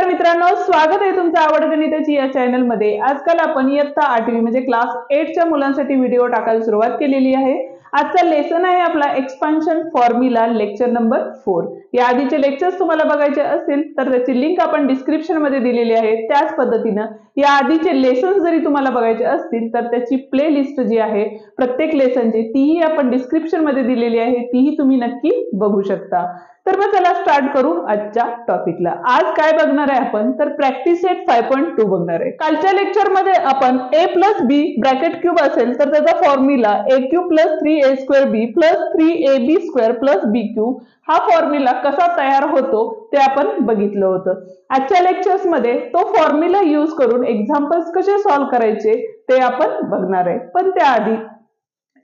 नमस्कार मित्रांनो, स्वागत आहे तुमचं आवड गणिताची या चॅनल मध्ये। आजकाल आपण इयत्ता 8वी म्हणजे क्लास 8 च्या मुलांसाठी व्हिडिओ टाकायला सुरुवात केलेली आहे। आजचा लेसन आहे आपला एक्सपान्शन फॉर्म्युला लेक्चर नंबर 4। या आधीचे लेक्चर्स तुम्हाला बघायचे असतील तर त्याची लिंक आपण डिस्क्रिप्शन मध्ये दिलेली आहे। त्याच पद्धतीने या आधीचे लेसन्स जरी तुम्हाला बघायचे असतील तर त्याची प्लेलिस्ट जी आहे प्रत्येक लेसनची तीही आपण डिस्क्रिप्शन मध्ये दिलेली आहे, तीही तुम्ही नक्की बघू शकता। तर मग चला स्टार्ट करू आजच्या टॉपिकला। आज काय बघणार आहे आपण तर प्रॅक्टिस सेट 5.2 बघणार आहे। कालच्या लेक्चर मध्ये आपण a + b ब्रॅकेट क्यूब असेल तर त्याचा formula a³ + 3a² b + 3ab² + b³ हा फॉर्म्युला कसा तयार होतो ते आपण बघितलं होतं। आजच्या लेक्चर्स मध्ये तो फॉर्म्युला यूज करून एक्झाम्पल्स कसे सॉल्व्ह करायचे ते आपण बघणार आहे। पण त्याआधी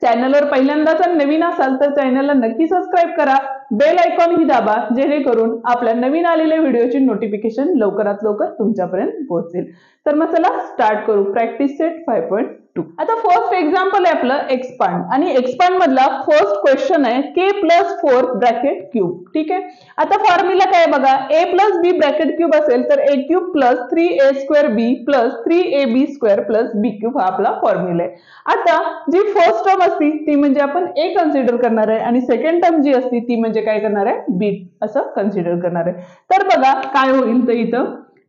चॅनलवर पहिल्यांदाच नवीन असाल तर चॅनलला नक्की सबस्क्राइब करा, बेल आयकॉन ही दाबा, जेणेकरून आपल्या नवीन आलेल्या व्हिडिओची नोटिफिकेशन लवकरात लवकर तुमच्यापर्यंत पोहोचेल। तर मग चला स्टार्ट करू प्रॅक्टिस सेट 5.2। आता फर्स्ट एक्झाम्पल आहे आपलं एक्सपांड, आणि एक्सपांड मधला फर्स्ट क्वेश्चन आहे k + 4 ब्रॅकेट क्यूब। ठीक आहे, आता फॉर्म्युला काय बघा, a + b ब्रॅकेट क्यूब असेल तर a³ + 3a² b + 3ab² + b³ हा आपला फॉर्म्युला आहे। आता जी फर्स्ट टर्म असती ती म्हणजे आपण a कन्सिडर करणार आहे आणि सेकंड टर्म जी असती ती म्हणजे काय करणार आहे b असं कन्सिडर करणार आहे। तर बघा काय होईल तर इथं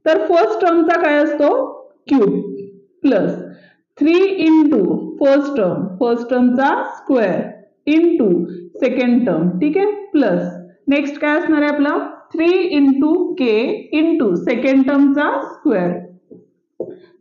तर फर्स्ट टर्मचा काय असतो क्यूब प्लस 3 इंटू फर्स्ट टर्मचा स्क्वेअर इंटू सेकंड टर्म, ठीक आहे, प्लस नेक्स्ट काय असणार आहे आपला 3 इंटू k इंटू सेकंड टर्मचा स्क्वेअर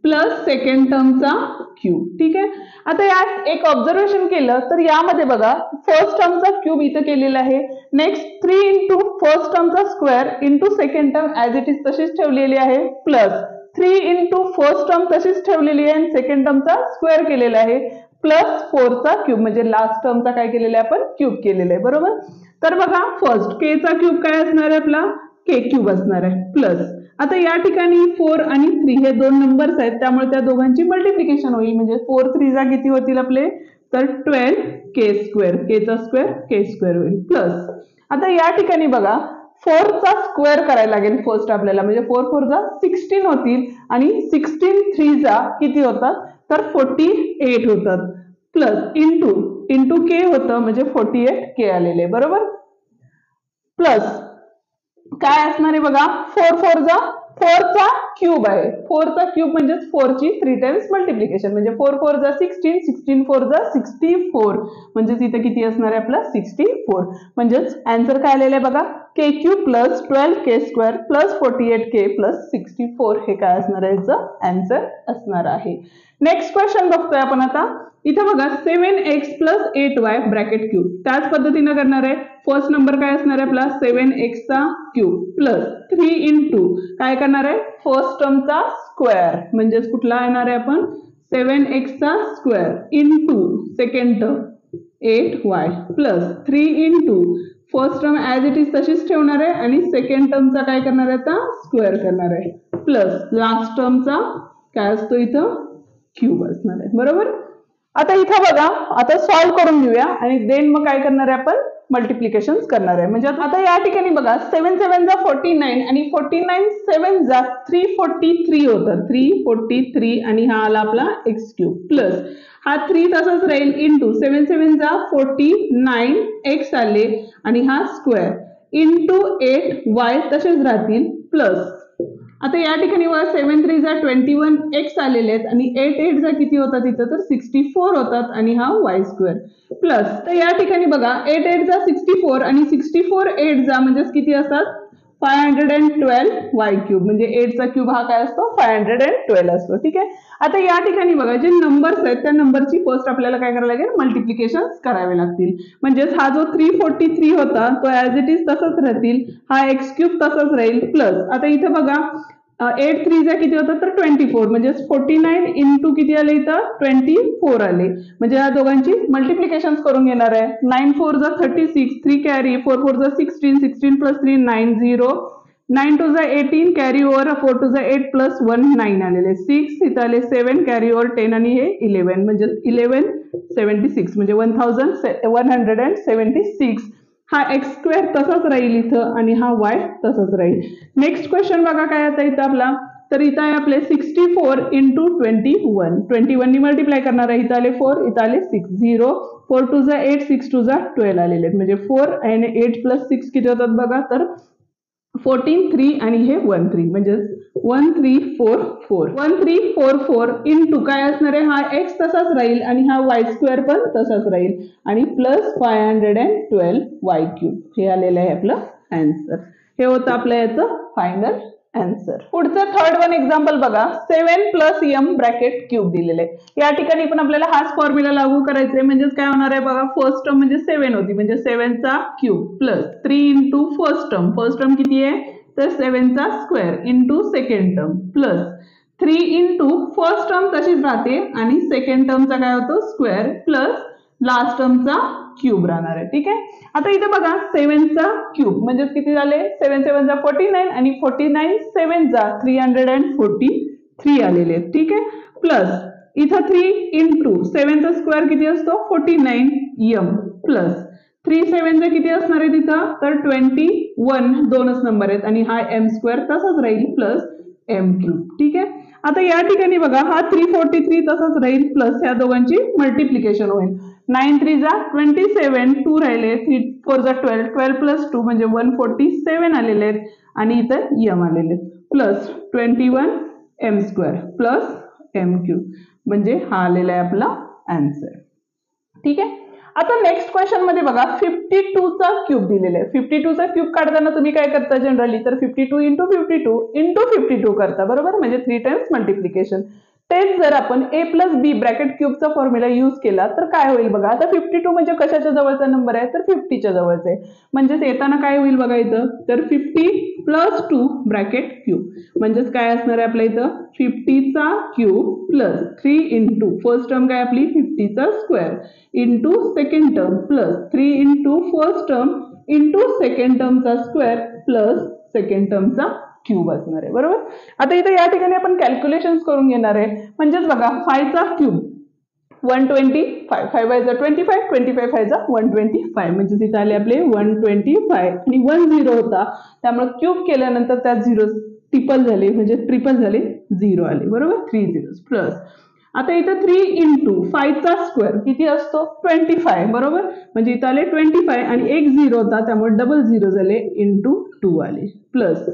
प्लस सेकंड टर्मचा क्यूब। ठीक आहे, आता यात एक ऑब्झर्वेशन केलं तर यामध्ये बघा फर्स्ट टर्मचा क्यूब इथं केलेला आहे, नेक्स्ट 3 इंटू फर्स्ट टर्मचा square into second term as it is तशीच ठेवलेली आहे, प्लस 3 इंटू फर्स्ट टर्म तशीच ठेवलेली आहे आणि सेकंड टर्मचा स्क्वेअर केलेला आहे, प्लस 4 चा क्यूब म्हणजे लास्ट टर्मचा काय केलेला आहे आपण क्यूब केलेला आहे, बरोबर। तर बघा फर्स्ट k चा क्यूब काय असणार आहे आपला k³ असणार आहे, प्लस आता या ठिकाणी 4 आणि 3 हे दोन नंबर्स आहेत त्यामुळे त्या दोघांची मल्टिप्लिकेशन होईल, म्हणजे 4 3 जा किती होतील आपले तर 12k², k चा स्क्वेअर k² होईल, प्लस आता या ठिकाणी बघा 4 चा स्क्वेअर करायला लागेल फर्स्ट आपल्याला, म्हणजे 4 4 जा 16 होतील आणि 16 3 जा किती होतात तर 48 होतात, प्लस इंटू k होतं म्हणजे 48k आलेले, बरोबर। प्लस काय असणार आहे बघा 4 4 जा 4 चा क्यूब आहे, 4 चा क्यूब म्हणजे 4 ची 3 टाइम्स मल्टिप्लिकेशन, म्हणजे 4 4 जा 16, 16 4 जा 64, म्हणजे इथे किती असणार आहे आपला 64, म्हणजे आन्सर काय आलेलं आहे बघा k³ + 12k² + 48k + 64 हे काय असणार आहे याचं आन्सर असणार आहे। नेक्स्ट क्वेश्चन बघतोय आपण आता, इथे बघा 7x + 8y ब्रॅकेट क्यूब त्याच पद्धतीने करणार आहे। फर्स्ट नंबर काय असणार आहे आपला 7x चा क्यूब प्लस 3 इंटू काय करणार आहे फर्स्ट टर्मचा स्क्वेअर म्हणजे कुठला येणार आहे आपण 7x चा square into second term 8y plus 3 into first term as it is तशीच ठेवणार आहे आणि सेकंड टर्मचा काय करणार आहे आता स्क्वेअर करणार आहे, प्लस लास्ट टर्मचा काय असतो इथं क्यूब असणार आहे, बरोबर। आता इथं बघा आता सॉल्व्ह करून घेऊया आणि देन मग काय करणार आहे आपण मल्टिप्लिकेशन करणार आहे। म्हणजे आता या ठिकाणी बघा 7 7 जा 49 आणि 49 7 जा 343 होतं, 343 आणि हा आला आपला x³ प्लस हा 3 तसाच राहील इंटू 7 7 जा 49 x आले आणि हा स्क्वेअर इंटू 8y तसेच राहतील, प्लस आता या ठिकाणी 7 3 जा 21 x आलेले आहेत आणि 8 8 जा किती होतात इथं तर 64 होतात आणि हा y², प्लस तर या ठिकाणी बघा 8 8 जा 64 आणि 64 8 जा म्हणजे किती असतात 512y³ म्हणजे 8 चा क्यूब हा काय असतो 512 असतो, ठीक आहे। आता या ठिकाणी बघा जे नंबर्स आहेत त्या नंबरची फर्स्ट आपल्याला काय करायला लागेल मल्टिप्लिकेशन करावे लागतील, म्हणजेच हा जो 343 होता तो ऍज इट इज तसाच राहतील, हा x³ तसाच राहील, प्लस आता इथे बघा 8 3 जा किती होतात तर 24 म्हणजे 49 इंटू किती आले इथं 24 आले, म्हणजे या दोघांची मल्टिप्लिकेशन करून घेणार आहे। 9 4 जा 36, 3 कॅरी 4 4 जा 16, 16 प्लस 3 9 0, 9 2 जा 18 कॅरी ओव्हर 4 2 जा 8 प्लस 1 9 आलेले, 6 इथं आले 7 कॅरी ओव्हर 10 आणि हे 11 म्हणजे 1176 म्हणजे 1176 हा एक्स स्क्वेअर तसाच राहील इथं आणि हा वाय तसाच राहील. नेक्स्ट क्वेश्चन बघा काय आता इथं आपला, तर इथं आहे आपले 64 इंटू 21. 21 नी मल्टिप्लाय करणार आहे. इथं आले 4, इथं आले 6. 0 4 2 जा 8, 6 2 जा 12 आलेले आहेत. म्हणजे 4 आणि 8 प्लस 6 किती होतात बघा, तर 14, 3 आणि हे 1 3 म्हणजे 1344. 1344 इंटू काय असणार आहे, हा एक्स तसाच राहील आणि हा वाय स्क्वेअर पण तसाच राहील आणि प्लस 512 वाय क्यूब. हे आलेलं आहे आपलं आन्सर. हे होतं आपल्या याचं फायनल आन्सर. पुढचं थर्ड वन एक्झाम्पल बघा. 7 प्लस एम ब्रॅकेट क्यूब दिलेले आहे. या ठिकाणी पण आपल्याला हाच फॉर्म्युला लागू करायचा आहे. म्हणजेच काय होणार आहे बघा, फर्स्ट टर्म म्हणजे 7 होती म्हणजे 7 चा cube plus 3 into first term किती आहे तर 7 चा square into second term plus 3 into first term तशीच राहते आणि सेकंड टर्मचा काय होतो स्क्वेअर प्लस लास्ट टर्मचा क्यूब राहणार आहे. ठीक आहे. आता इथे बघा 7 चा क्यूब म्हणजे किती झाले, 7 7 जा 49 आणि 49 7 जा 343 आलेले आहेत. ठीक आहे. प्लस इथं 3 इंटू 7 चा स्क्वेअर किती असतो 49 एम प्लस 3 7 चा किती असणार आहे तिथं तर 21 दोनच नंबर आहेत आणि हा एम स्क्वेअर तसाच राहील प्लस एम क्यूब. ठीक आहे. आता या ठिकाणी बघा हा 343 तसाच राहील प्लस या दोघांची मल्टिप्लिकेशन होईल. 9 3 जा 27 2 राहिले 3 4 जा 12 12 प्लस 2 म्हणजे 147 आलेले आहेत आणि इथं एम आलेले आहेत plus 21 M square plus M cube म्हणजे हा आलेला आहे आपला आन्सर. ठीक आहे. आता नेक्स्ट क्वेश्चन मध्ये बघा 52 चा क्यूब दिलेला आहे. 52 चा क्यूब काढताना तुम्ही काय करता जनरली तर 52 इंटू 52 इंटू 52 करता बरोबर म्हणजे 3 टाइम्स मल्टिप्लिकेशन. तेच जर आपण a प्लस बी ब्रॅकेट क्यूबचा फॉर्म्युला यूज केला तर काय होईल बघा. आता 52 म्हणजे कशाच्या जवळचा नंबर आहे तर 50 च्या जवळचा आहे. म्हणजेच येताना काय होईल बघा इथं तर 50 प्लस 2 ब्रॅकेट क्यूब म्हणजेच काय असणार आहे आपल्या इथं 50 चा cube plus 3 into first term काय आपली 50 चा square into second term plus 3 into first term into second टर्मचा स्क्वेअर प्लस सेकंड टर्मचा क्यूब असणार आहे बरोबर. आता इथे या ठिकाणी आपण कॅल्क्युलेशन करून घेणार आहे. म्हणजेच बघा 5 चा क्यूब 125 5 बाय 25 25 5 जा 125 म्हणजे तिथे आले आपले 125 आणि 1 0 होता त्यामुळे क्यूब केल्यानंतर त्यात 0 ट्रिपल झाले म्हणजे ट्रिपल झाले 0 आले बरोबर 3 zeros प्लस आता इथं 3 इंटू 5 चा स्क्वेअर किती असतो 25 बरोबर म्हणजे इथं आले 25 आणि एक 0 होता त्यामुळे डबल 0 झाले इंटू 2 आले प्लस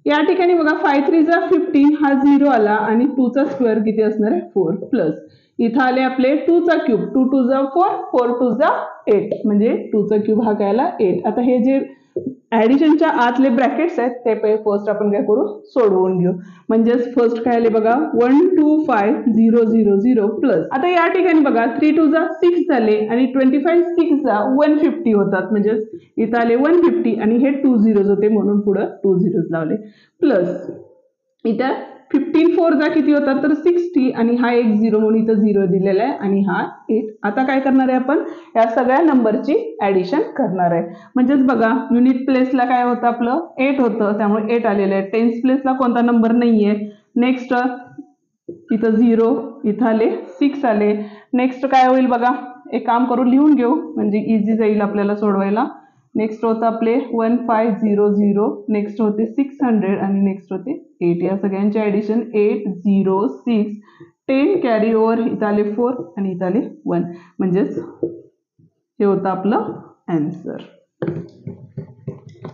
या ठिकाणी बघा 5 3 जा 15 हा 0 आला आणि 2 चा स्क्वेअर किती असणार आहे 4 प्लस इथं आले आपले 2 चा क्यूब 2 2 जा 4 4 2 जा 8 म्हणजे 2 चा क्यूब हा काय आला 8. आता हे जे ऍडिशनच्या आतले ब्रॅकेट्स आहेत ते फर्स्ट आपण काय करू सोडवून घेऊ. म्हणजेच फर्स्ट काय आले बघा 1 2 5 0 0 0 प्लस आता या ठिकाणी बघा 3 2 जा 6 झाले आणि 25 6 जा 150 होतात म्हणजे इथं आले 150 आणि हे 2 zeros होते म्हणून पुढे 2 zeros लावले प्लस इथं 15 4 जा किती होतात तर 60 आणि हा एक 0 म्हणून इथं 0 दिलेला आहे आणि हा 8. आता काय करणार आहे आपण या सगळ्या नंबरची ऍडिशन करणार आहे. म्हणजेच बघा युनिट प्लेसला काय होतं आपलं 8 होतं त्यामुळे 8 आलेलं आहे. टेन्स प्लेसला कोणता नंबर नाहीये. नेक्स्ट इथं 0 इथं आले 6 आले. नेक्स्ट काय होईल बघा एक काम करून लिहून घेऊ म्हणजे इझी जाईल आपल्याला सोडवायला. नेक्स्ट होतं आपले 1500 नेक्स्ट होते 600 आणि नेक्स्ट होते 8. या सगळ्यांचे ऍडिशन 8 0 6 10 कॅरी ओव्हर इथं आले 4 आणि इथं आले 1 म्हणजेच हे होतं आपलं आन्सर.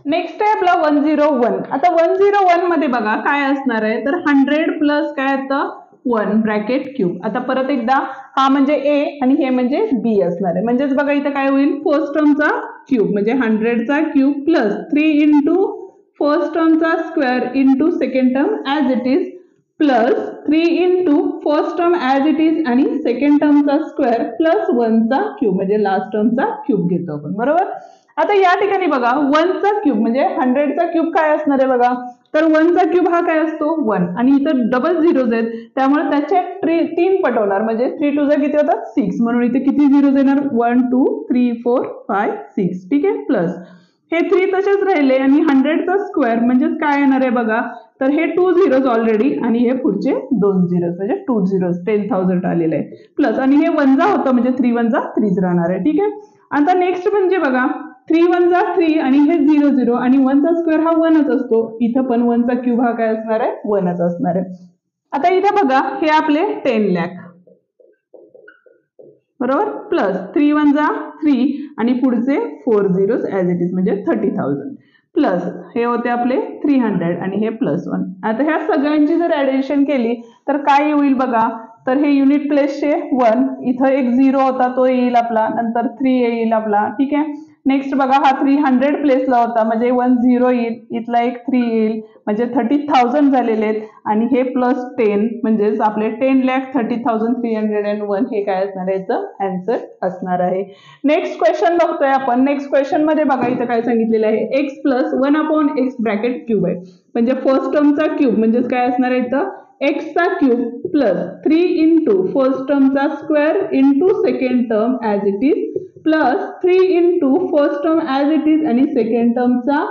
नेक्स्ट आहे आपला 101. आता 101 मध्ये बघा काय असणार आहे तर 100 प्लस काय येतं 1 ब्रॅकेट क्यूब. आता परत एकदा हा म्हणजे ए आणि हे म्हणजे बी असणार आहे. म्हणजेच बघा इथं काय होईल फर्स्ट टर्मचा क्यूब म्हणजे 100 चा क्यूब प्लस 3 इंटू फर्स्ट टर्मचा square into second term as it is plus 3 into first term as it is आणि सेकंड टर्मचा स्क्वेअर प्लस 1 चा क्यूब म्हणजे लास्ट टर्मचा क्यूब घेतो आपण बरोबर. आता या ठिकाणी बघा 1 चा क्यूब म्हणजे 100 चा क्यूब काय असणार आहे बघा तर 1 चा क्यूब हा काय असतो 1 आणि इथं डबल झिरोज आहेत त्यामुळे त्याचे 3 पट होणार म्हणजे 3 2 जा किती होतात 6 म्हणून इथे किती झिरोज येणार 1 2 3 4 5 6. ठीक आहे. प्लस हे 3 तसेच राहिले आणि 100 चा स्क्वेअर म्हणजेच काय येणार आहे बघा तर हे 2 zeros ऑलरेडी आणि हे पुढचे 2 zeros म्हणजे 2 zeros 10,000 आलेले आहे प्लस आणि हे 1 जा होतं म्हणजे 3 1 जा 3 राहणार आहे. ठीक आहे. आता नेक्स्ट म्हणजे बघा 3 1 जा 3 आणि हे 0 0 आणि 1 चा स्क्वेअर हा 1च असतो. इथं पण 1 चा क्यूब हा काय असणार आहे? 1च असणार आहे. आता इथे बघा हे आपले 10 लाख बरोबर प्लस 3 1 जा 3 आणि पुढचे 4 zeros ॲज इट इज म्हणजे 30,000 प्लस हे होते आपले 300 आणि हे प्लस 1. आता ह्या सगळ्यांची जर ॲडिशन केली तर काय होईल बघा. तर हे युनिट प्लेसचे 1 इथं एक 0 होता तो येईल आपला, नंतर 3 येईल आपला. ठीक आहे. नेक्स्ट बघा हा 300 प्लेसला होता म्हणजे 1 0 येईल, इथला एक 3 येईल म्हणजे 30,000 झालेले आहेत आणि हे प्लस 10 म्हणजेच आपले 10,30,301 हे काय असणार आहे याचं आन्सर असणार आहे. नेक्स्ट क्वेश्चन बघतोय आपण. नेक्स्ट क्वेश्चन मध्ये बघा इथं काय सांगितलेलं आहे. x plus 1/x bracket cube आहे म्हणजे फर्स्ट टर्मचा क्यूब म्हणजेच काय असणार आहे इथं x चा क्यूब प्लस 3 इंटू फर्स्ट टर्मचा square into second term as it is plus 3 into first term as it is आणि सेकंड टर्मचा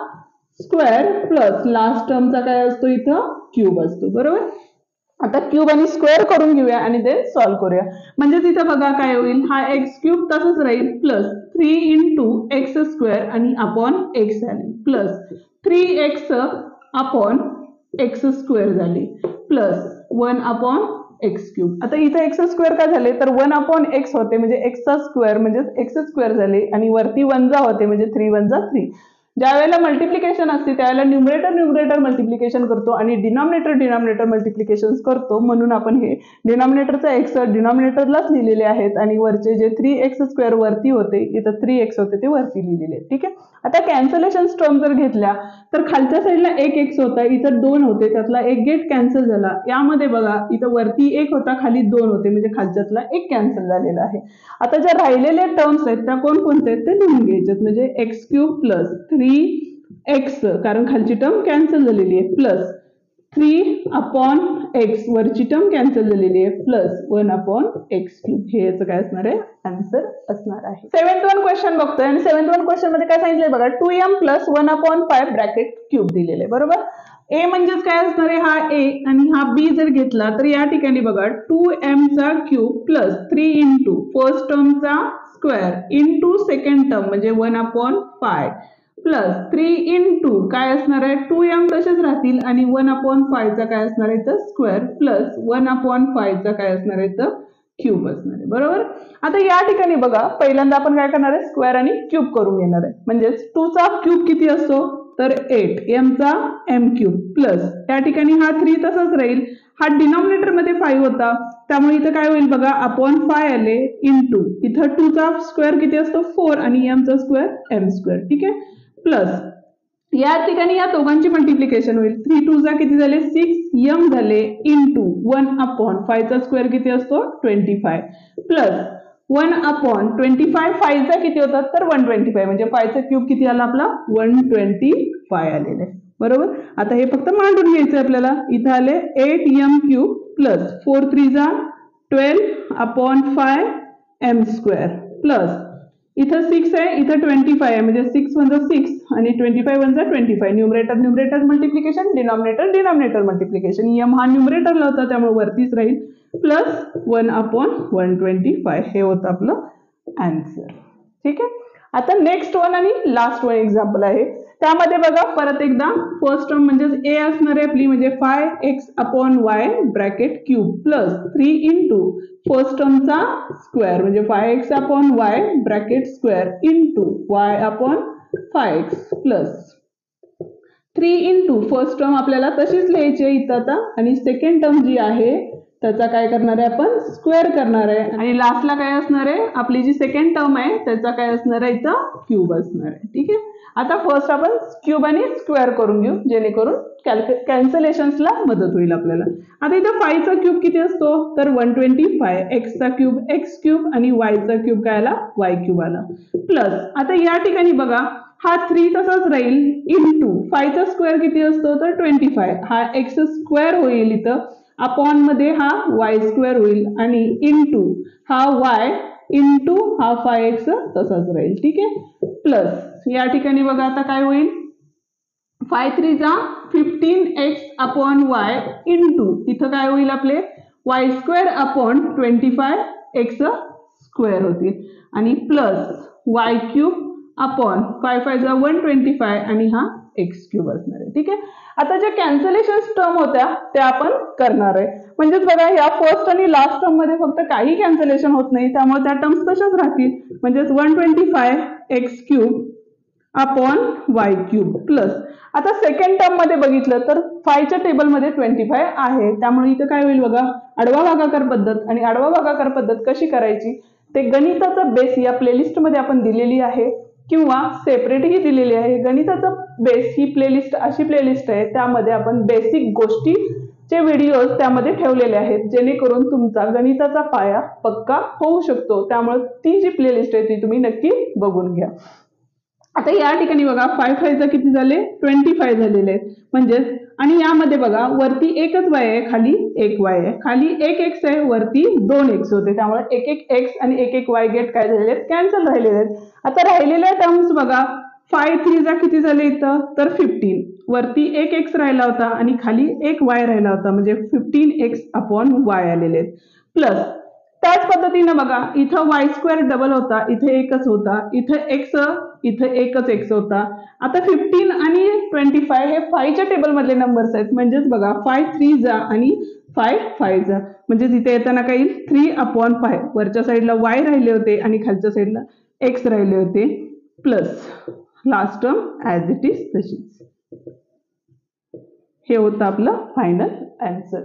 स्क्वेअर प्लस लास्ट टर्मचा काय असतो इथं क्यूब असतो. बरोबर. आता क्यूब आणि स्क्वेअर करून घेऊया आणि ते सॉल्व्ह करूया. म्हणजे तिथं बघा काय होईल. हा एक्स क्यूब तसंच राहील प्लस 3 इंटू एक्स स्क्वेअर आणि अपॉन एक्स झाले plus 3x upon x square झाले प्लस 1 अपॉन एक्स क्यूब. आता इथं एक्स स्क्वेअर काय झाले तर 1 अपॉन एक्स होते म्हणजे एक्सचा स्क्वेअर म्हणजे एक्स स्क्वेअर झाले आणि वरती 1 जा होते म्हणजे 3 1 जा 3. ज्या वेळेला मल्टिप्लिकेशन असते त्यावेळेला न्यूमरेटर मल्टिप्लिकेशन करतो आणि डिनॉमिनेटर मल्टिप्लिकेशन करतो. म्हणून आपण हे डिनॉमिनेटरचा एक्स डिनॉमिनेटरलाच लिहिलेले आहेत आणि वरचे जे 3x² वरती होते इथं 3x होते ते वरती लिहिलेले आहेत. ठीक आहे. आता कॅन्सलेशन टर्म जर घेतल्या तर खालच्या साईडला एक एक्स होता, इथं 2 होते, त्यातला एक गेट कॅन्सल झाला. यामध्ये बघा इथं वरती 1 होता, खाली 2 होते म्हणजे खालच्यातला एक कॅन्सल झालेला आहे. आता ज्या राहिलेले टर्म्स आहेत त्या कोणकोणते आहेत ते लिहून घ्यायचे म्हणजे एक्स क्यूब प्लस 3x कारण खालची टर्म कॅन्सल झालेली आहे प्लस 3 अपॉन एक्स वरची टर्म कॅन्सल झालेली आहे प्लस 1 अपॉन एक्स क्यूब हे याचं काय असणार आहे आन्सर असणार आहे. 7th वन क्वेश्चन बघतोय आणि 7th वन क्वेश्चन मध्ये काय सांगितलंय बघा 2m प्लस 1/5 ब्रॅकेट क्यूब दिलेले आहे. बरोबर. ए म्हणजेच काय असणार आहे हा ए आणि हा बी जर घेतला तर या ठिकाणी बघा 2m चा क्यूब प्लस 3 इंटू फर्स्ट टर्मचा स्क्वेअर इंटू सेकंड टर्म म्हणजे 1/5 प्लस 3 इंटू काय असणार आहे 2m तसेच राहतील आणि 1/5 चा काय असणार आहे तर स्क्वेअर प्लस 1/5 चा काय असणार आहे तर क्यूब असणार आहे. बरोबर. आता या ठिकाणी बघा पहिल्यांदा आपण काय करणार आहे स्क्वेअर आणि क्यूब करून घेणार आहे म्हणजेच 2 चा क्यूब किती असतो तर 8 m चा m क्यूब प्लस त्या ठिकाणी हा 3 तसाच राहील. हा डिनॉमिनेटर मध्ये 5 होता त्यामुळे इथं काय होईल बघा अपॉन 5 आले इंटू इथं 2 चा स्क्वेअर किती असतो 4 आणि m चा स्क्वेअर m स्क्वेअर. ठीक आहे. प्लस या ठिकाणी या दोघांची मल्टिप्लिकेशन होईल 3 2 जा किती झाले 6 m झाले इंटू 1/5 चा स्क्वेअर किती असतो 25 प्लस 1/25 5 चा किती होतात तर 125 म्हणजे 5 चा क्यूब किती आला आपला 125 आलेले. बरोबर. आता हे फक्त मांडून घ्यायचं आपल्याला. इथं आले 8m क्यूब प्लस 4 3 जा 12/5 m स्क्वेअर प्लस इथं 6 आहे इथं 25 आहे म्हणजे 6 1 जा 6 आणि 25 1 जा 25 numerator multiplication denominator multiplication m हा न्यूमरेटरला होता त्यामुळे वरतीच राहील प्लस 1/125 हे होतं आपलं आन्सर. ठीक आहे. आता नेक्स्ट वन आणि लास्ट वन एक्झाम्पल आहे त्यामध्ये बघा परत एकदा फर्स्ट टर्म म्हणजे ए असणार आहे आपली म्हणजे 5x/y bracket cube plus 3 into first टर्मचा स्क्वेअर म्हणजे 5x/y bracket square into y/5x plus 3 into first term आपल्याला तशीच लिहायची आहे इथं आता आणि सेकंड टर्म जी आहे त्याचा काय करणार आहे आपण स्क्वेअर करणार आहे आणि लास्टला काय असणार आहे आपली जी सेकंड टर्म आहे त्याचा काय असणार आहे इथं क्यूब असणार आहे. ठीक आहे. आता फर्स्ट आपण क्यूब आणि स्क्वेअर करून घेऊ जेणेकरून कॅन्सलेशन्सला मदत होईल आपल्याला. आता इथं 5 चा क्यूब किती असतो तर 125 x चा क्यूब x क्यूब आणि y चा क्यूब काय आला y क्यूब आला प्लस आता या ठिकाणी बघा हा 3 तसाच राहील इंटू 5 चा स्क्वेअर किती असतो तर 25 हा x स्क्वेअर होईल इथं अपॉन मध्ये हा y स्क्वेअर होईल आणि इंटू हा y इंटू हा 5x तसाच राहील. ठीक आहे. प्लस या ठिकाणी बघा आता काय होईल 5 3 जा 15x/y इंटू इथं काय होईल आपले y square upon 25 x square होतील आणि प्लस y क्यूब अपॉन 5 5 जा 125 आणि हा एक्स क्यूब असणार आहे. ठीक आहे. आता ज्या कॅन्सलेशन टर्म होत्या त्या आपण करणार आहे. म्हणजेच बघा या फर्स्ट आणि लास्ट टर्म मध्ये फक्त काही कॅन्सलेशन होत नाही, त्यामुळे त्या टर्म्स तशाच राहतील. म्हणजेच 125 x cube upon Y cube plus, आता सेकंड टर्म मध्ये बघितलं तर 5 च्या टेबलमध्ये 25 आहे, त्यामुळे इथं काय होईल बघा, आडवा भागाकार पद्धत. आणि आडवा भागाकार पद्धत कशी करायची ते गणिताचा बेस या प्लेलिस्ट मध्ये आपण दिलेली आहे किंवा सेपरेटही दिलेली आहे. गणिताचा बेस ही प्लेलिस्ट अशी प्लेलिस्ट आहे, त्यामध्ये आपण बेसिक गोष्टीचे व्हिडिओज त्यामध्ये ठेवलेले आहेत, जेणेकरून तुमचा गणिताचा पाया पक्का होऊ शकतो. त्यामुळे ती जी प्लेलिस्ट आहे ती तुम्ही नक्की बघून घ्या. आता या ठिकाणी बघा 5 5 जा किती झाले, 25 झालेले आहेत. म्हणजेच आणि यामध्ये बघा वरती एकच y आहे, खाली एक y आहे, खाली एक x आहे, वरती 2 x होते, त्यामुळे एक एक x आणि एक एक y गेट काय झालेले आहेत, कॅन्सल राहिलेले आहेत. आता राहिलेल्या टर्म्स बघा 5 3 जा किती झाले इथं तर 15, वरती एक x राहिला होता आणि खाली एक y राहिला होता, म्हणजे 15x अपॉन y आलेले आहेत. प्लस त्याच पद्धतीने बघा इथं वाय स्क्वेअर डबल होता, इथे एकच होता, इथं एक्स इथं एकच एक्स होता. आता 15 आणि 25 हे 5 च्या टेबल मधले नंबर्स आहेत. म्हणजेच बघा 5 3 जा आणि 5 5 जा, म्हणजे इथे येताना काय येईल 3 अपॉन 5, वरच्या साईडला वाय राहिले होते आणि खालच्या साईडला एक्स राहिले होते, plus last term as it is तशीच. हे होतं आपलं फायनल आन्सर.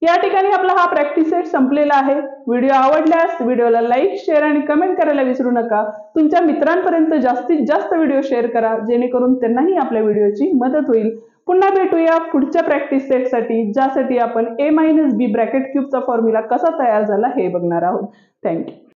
या ठिकाणी आपला हा प्रॅक्टिस सेट संपलेला आहे. व्हिडिओ आवडल्यास व्हिडिओला लाईक, शेअर आणि कमेंट करायला विसरू नका. तुमच्या मित्रांपर्यंत जास्तीत जास्त व्हिडिओ शेअर करा, जेणेकरून त्यांनाही आपल्या व्हिडिओची मदत होईल. पुन्हा भेटूया पुढच्या प्रॅक्टिस सेटसाठी, ज्यासाठी आपण a - b ब्रॅकेट क्यूबचा फॉर्म्युला कसा तयार झाला हे बघणार आहोत. थँक्यू.